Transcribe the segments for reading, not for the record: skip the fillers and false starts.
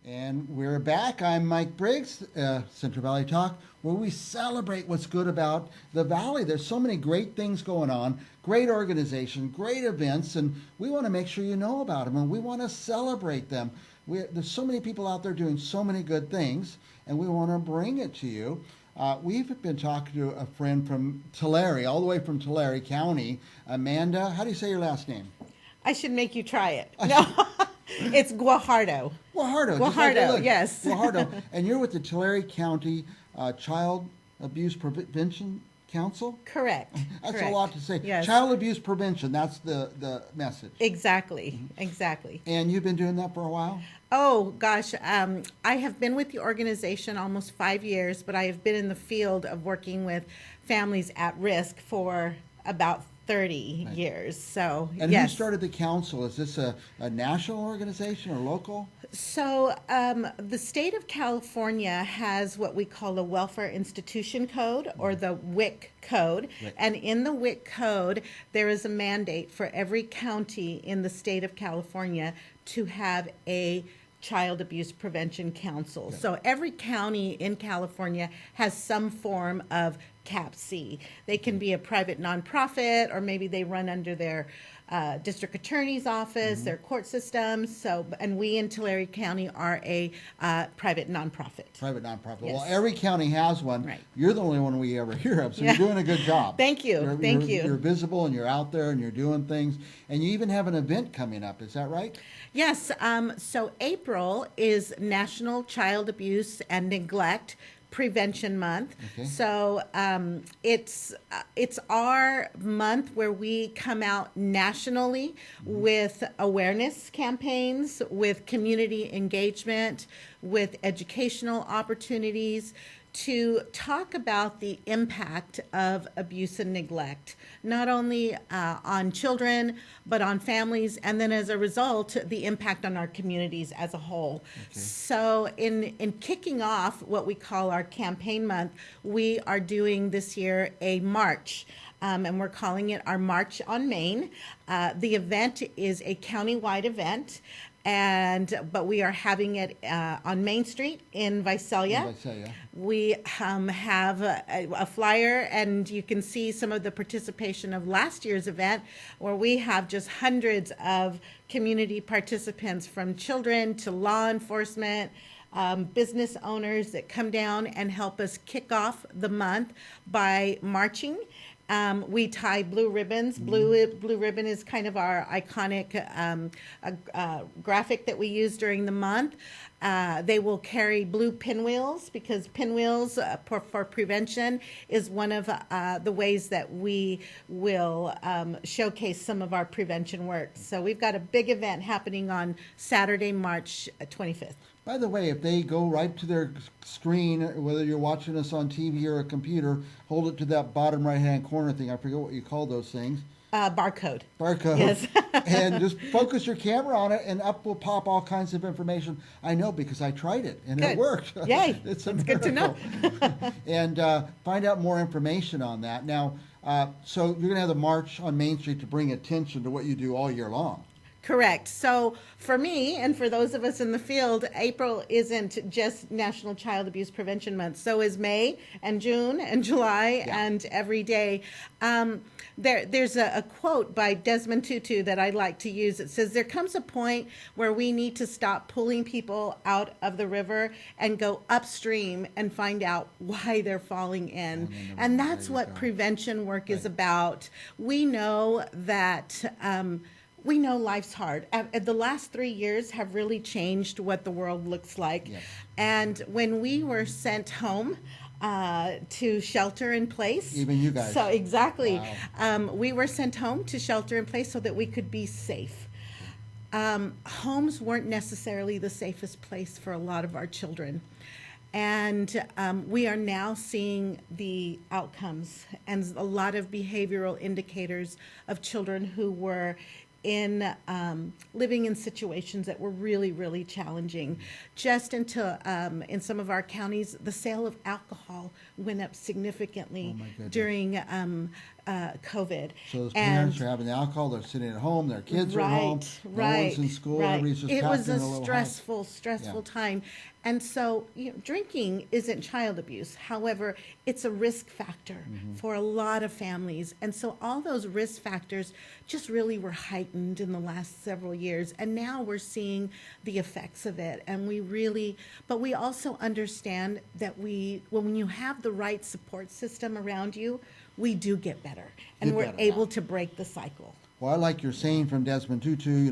And we're back. I'm Mike Briggs, Central Valley Talk, where we celebrate what's good about the Valley. There's so many great things going on, great organization, great events, and we want to make sure you know about them, and we want to celebrate them. There's so many people out there doing so many good things, and we want to bring it to you. We've been talking to a friend from Tulare, all the way from Tulare County. Amanda, how do you say your last name? I should make you try it. No, it's Guajardo. Guajardo, just like it Guajardo, looks. yes. Guajardo, and you're with the Tulare County Child Abuse Prevention Council. Correct. That's correct. a lot to say. Yes. Child abuse prevention. That's the message. Exactly. Exactly. And you've been doing that for a while. Oh gosh, I have been with the organization almost 5 years, but I have been in the field of working with families at risk for about 30 Right. years. So And yes. who started the council? Is this a national organization or local? So, the state of California has what we call the Welfare Institution Code, or the WIC code. WIC. And in the WIC code, there is a mandate for every county in the state of California to have a child abuse prevention council. Yeah. So every county in California has some form of CAPC. They can be a private nonprofit, or maybe they run under their district attorney's office, their court system. So, and we in Tulare County are a private nonprofit. Private nonprofit. Yes. Well, every county has one. Right. You're the only one we ever hear of, so Yeah. you're doing a good job. Thank you. Thank you. You're visible and you're out there and you're doing things. And you even have an event coming up. Is that right? Yes. So April is National Child Abuse and Neglect Prevention Month. Okay. So it's our month where we come out nationally with awareness campaigns, with community engagement, with educational opportunities to talk about the impact of abuse and neglect, not only on children, but on families, and then as a result, the impact on our communities as a whole. Okay. So in kicking off what we call our campaign month, we are doing this year a march. And we're calling it our March on Main. The event is a countywide event, but we are having it on Main Street in Visalia. Visalia. We have a flyer, and you can see some of the participation of last year's event, where we have just hundreds of community participants, from children to law enforcement, business owners, that come down and help us kick off the month by marching. We tie blue ribbons. Blue ribbon is kind of our iconic graphic that we use during the month. They will carry blue pinwheels, because pinwheels for prevention is one of the ways that we will showcase some of our prevention work. So we've got a big event happening on Saturday, March 25th. By the way, if they go right to their screen, whether you're watching us on TV or a computer, hold it to that bottom right-hand corner thing. I forget what you call those things. Barcode. Barcode. Yes. And just focus your camera on it, and up will pop all kinds of information. I know, because I tried it, and Good. it worked. Yay. It's a That's good to know. miracle. And find out more information on that. Now, so you're going to have the March on Main Street to bring attention to what you do all year long. Correct. So for me, and for those of us in the field, April isn't just National Child Abuse Prevention Month. So is May and June and July, Yeah. and every day. There's a quote by Desmond Tutu that I like to use. It says, "There comes a point where we need to stop pulling people out of the river and go upstream and find out why they're falling in." And that's There you what go. prevention work is Right. about. We know that we know life's hard. The last 3 years have really changed what the world looks like. Yes. And when we were sent home to shelter in place. Even you guys. So exactly. Wow. We were sent home to shelter in place so that we could be safe. Homes weren't necessarily the safest place for a lot of our children. And we are now seeing the outcomes and a lot of behavioral indicators of children who were in living in situations that were really, really challenging. Just until in some of our counties, the sale of alcohol went up significantly Oh, my goodness. during COVID. So those And parents are having the alcohol, they're sitting at home, their kids are at home, no one's in school, everybody's just It packed was in a a little stressful, house. stressful Yeah. time. And so, drinking isn't child abuse. However, it's a risk factor for a lot of families. And so all those risk factors just really were heightened in the last several years. And now we're seeing the effects of it. And but we also understand that when you have the right support system around you, we do get better. And Get we're better, able yeah. to break the cycle. Well, I like your saying from Desmond Tutu,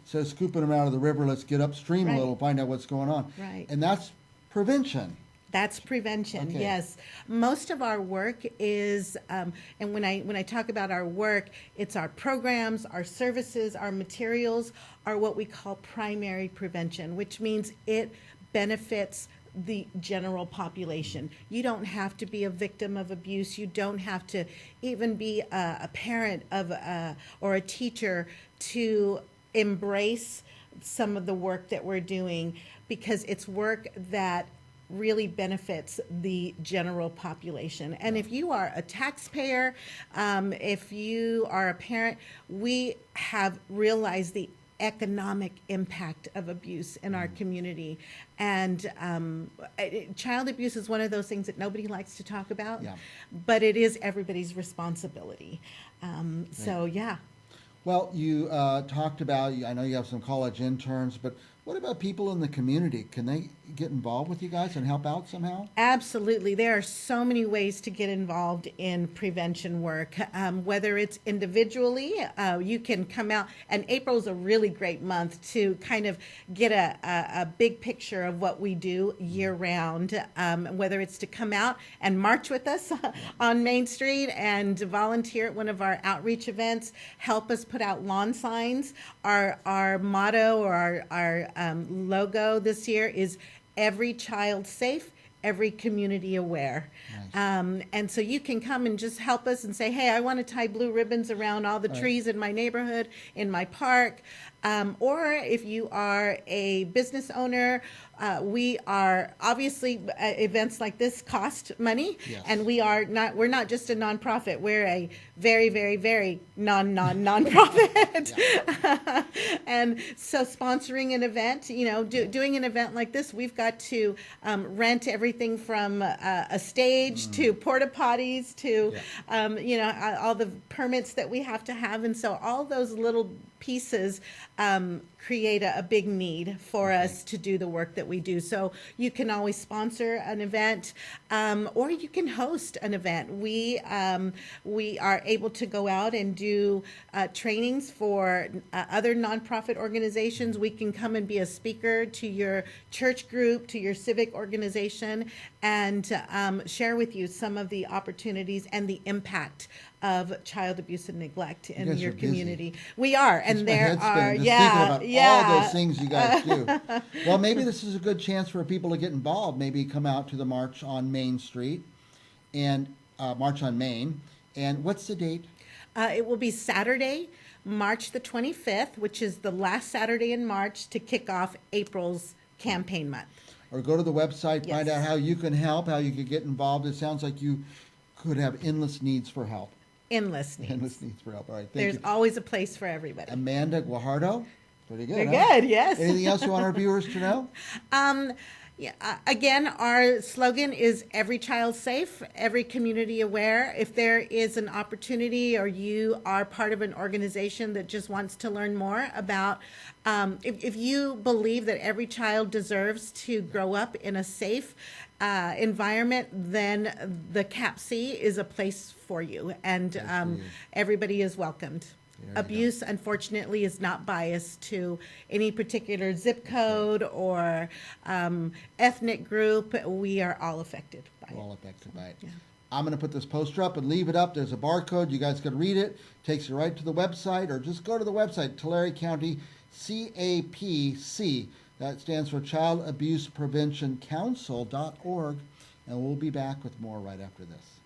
says scooping them out of the river, let's get upstream a Right. little, find out what's going on. Right. And that's prevention. That's prevention. Okay. Yes, most of our work is, and when I talk about our work, it's our programs, our services, our materials are what we call primary prevention, which means it benefits the general population. You don't have to be a victim of abuse. You don't have to even be a parent of or a teacher to embrace some of the work that we're doing, because it's work that really benefits the general population. And if you are a taxpayer, if you are a parent, we have realized the economic impact of abuse in our community. And child abuse is one of those things that nobody likes to talk about, Yeah. but it is everybody's responsibility. So, yeah. Well, you talked about, I know you have some college interns, but what about people in the community? Can they get involved with you guys and help out somehow? Absolutely. There are so many ways to get involved in prevention work, whether it's individually, you can come out, and April's a really great month to kind of get a big picture of what we do year round, whether it's to come out and march with us on Main Street and volunteer at one of our outreach events, help us put out lawn signs. Our motto or our logo this year is every child safe, every community aware. Nice. And so you can come and just help us and say, hey, I want to tie blue ribbons around all the Right. trees in my neighborhood, in my park. Or if you are a business owner, we are obviously events like this cost money, Yes. and we're not just a nonprofit. We're a very, very, very nonprofit. And so sponsoring an event, doing an event like this, we've got to rent everything from a stage to porta potties to all the permits that we have to have, and so all those little pieces create a big need for us to do the work that we do. So you can always sponsor an event, or you can host an event. We are able to go out and do trainings for other nonprofit organizations. We can come and be a speaker to your church group, to your civic organization, and share with you some of the opportunities and the impact of child abuse and neglect in guys your are busy. community. We are, and My there head's are, spinning just thinking about all those things you guys do. Well, maybe this is a good chance for people to get involved. Maybe come out to the March on Main Street and March on Main. And what's the date? It will be Saturday, March the 25th, which is the last Saturday in March to kick off April's campaign month. Or go to the website, Yes. find out how you can help, how you can get involved. It sounds like you could have endless needs for help. Endless needs. Endless needs for help. All right, thank There's you. always a place for everybody. Amanda Guajardo. Pretty good. You're huh? good, yes. Anything else you want our viewers to know? Again, our slogan is every child safe, every community aware. If there is an opportunity or you are part of an organization that just wants to learn more about, if you believe that every child deserves to grow up in a safe environment, then the CAPC is a place for you, and everybody is welcomed. Abuse, unfortunately, is not biased to any particular zip code or ethnic group. We are all affected by it. We're all affected by it. Yeah. I'm going to put this poster up and leave it up. There's a barcode. You guys can read it. Takes you right to the website, or just go to the website, Tulare County CAPC. That stands for Child Abuse Prevention Council.org. And we'll be back with more right after this.